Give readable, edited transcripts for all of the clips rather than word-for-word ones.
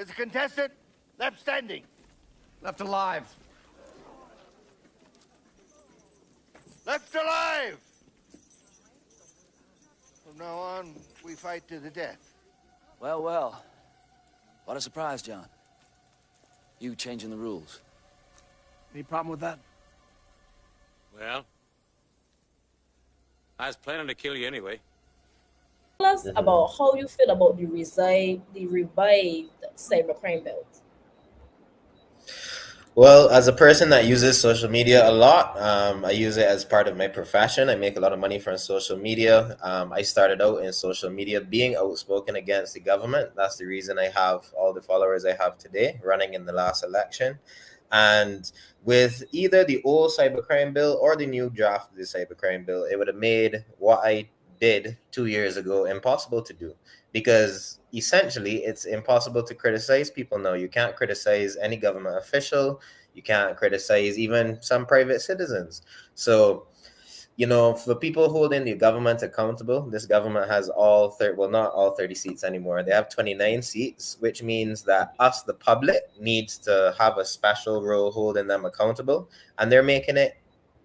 There's a contestant left standing. Left alive. Left alive! From now on, we fight to the death. Well, well. What a surprise, John. You changing the rules. Any problem with that? Well, I was planning to kill you anyway. Tell us about how you feel about the revived cybercrime bill. Well, as a person that uses social media a lot, I use it as part of my profession. I make a lot of money from social media. I started out in social media being outspoken against the government. That's the reason I have all the followers I have today, running in the last election. And with either the old cybercrime bill or the new draft of the cybercrime bill, it would have made what I did 2 years ago impossible to do, because essentially it's impossible to criticize people now. You can't criticize any government official. You can't criticize even some private citizens. So, for people holding the government accountable, this government has not all 30 seats anymore. They have 29 seats, which means that us, the public, needs to have a special role holding them accountable. And they're making it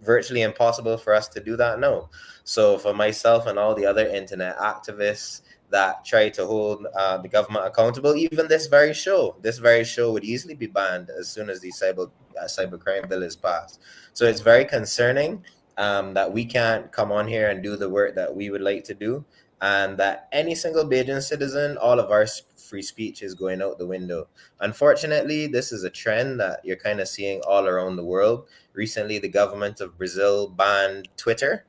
virtually impossible for us to do that now. So for myself and all the other internet activists that try to hold the government accountable, even this very show would easily be banned as soon as the cybercrime bill is passed. So it's very concerning that we can't come on here and do the work that we would like to do, and that any single Bajan citizen, all of our free speech is going out the window. Unfortunately, this is a trend that you're kind of seeing all around the world. Recently, the government of Brazil banned Twitter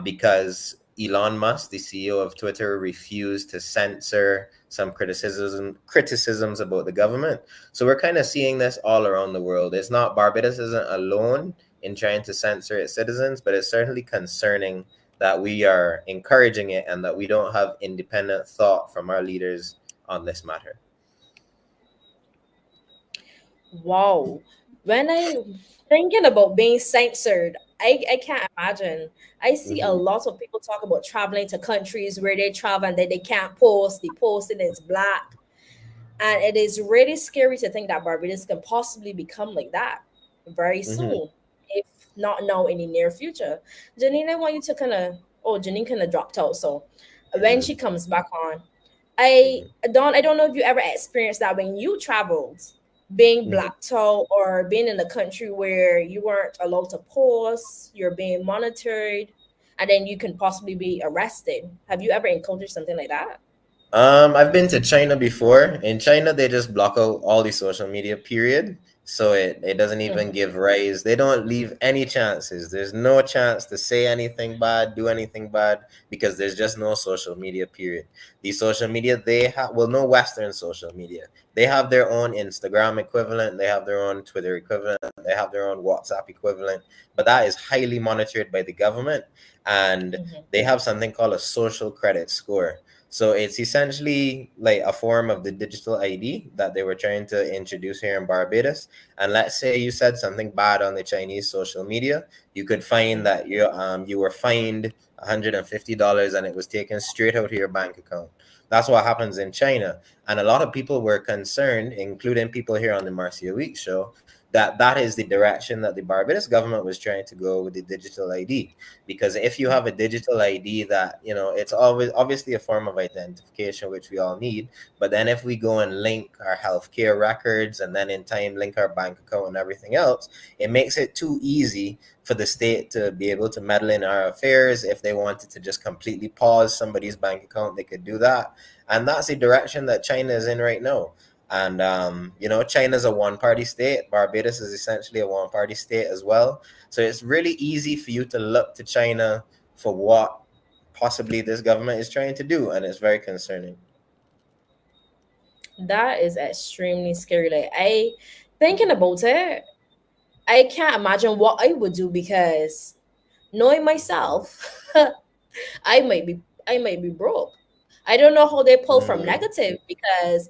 because Elon Musk, the CEO of Twitter, refused to censor some criticisms about the government. So we're kind of seeing this all around the world. It's not, Barbados isn't alone in trying to censor its citizens, but it's certainly concerning that we are encouraging it and that we don't have independent thought from our leaders on this matter. Wow. When I thinking about being censored, I can't imagine. I see a lot of people talk about traveling to countries where they travel and they can't post, the posting is black. And it is really scary to think that Barbados can possibly become like that very soon, if not now in the near future. Janine, I want you to Janine kind of dropped out. So when she comes back on, I don't know if you ever experienced that when you traveled, being blacked out or being in a country where you weren't allowed to post, you're being monitored, and then you can possibly be arrested. Have you ever encountered something like that? I've been to China before. In China, they just block out all the social media, period. So it doesn't even give rise. They don't leave any chances. There's no chance to say anything bad, do anything bad, because there's just no social media, period. The social media, no Western social media. They have their own Instagram equivalent. They have their own Twitter equivalent. They have their own WhatsApp equivalent. But that is highly monitored by the government. And they have something called a social credit score. So it's essentially like a form of the digital ID that they were trying to introduce here in Barbados. And let's say you said something bad on the Chinese social media, you could find that you were fined $150 and it was taken straight out of your bank account. That's what happens in China. And a lot of people were concerned, including people here on the Marcia Week show, that is the direction that the Barbados government was trying to go with the digital ID. Because if you have a digital ID that, it's always obviously a form of identification, which we all need. But then if we go and link our healthcare records and then in time link our bank account and everything else, it makes it too easy for the state to be able to meddle in our affairs. If they wanted to just completely pause somebody's bank account, they could do that. And that's the direction that China is in right now. And, China's a one-party state. Barbados is essentially a one-party state as well. So it's really easy for you to look to China for what possibly this government is trying to do. And it's very concerning. That is extremely scary. Like, thinking about it, I can't imagine what I would do, because knowing myself, I might be broke. I don't know how they pull from negative, because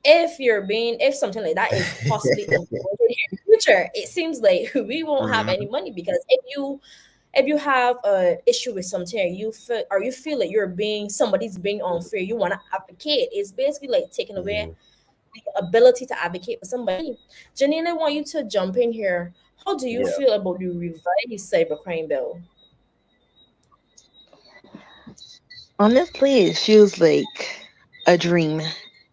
if something like that is possibly implemented in the future, it seems like we won't have any money, because if you have a issue with something, you feel like somebody's being unfair, you want to advocate. It's basically like taking away the ability to advocate for somebody. Janine, I want you to jump in here. How do you Yeah. feel about the revised cybercrime bill? Honestly, it feels like a dream.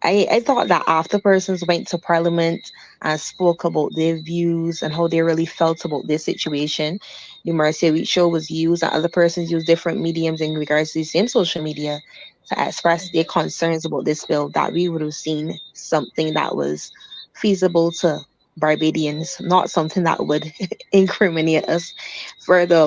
I thought that after persons went to parliament and spoke about their views and how they really felt about this situation, the Marcia Week show was used and other persons used different mediums in regards to the same social media to express their concerns about this bill, that we would have seen something that was feasible to Barbadians, not something that would incriminate us further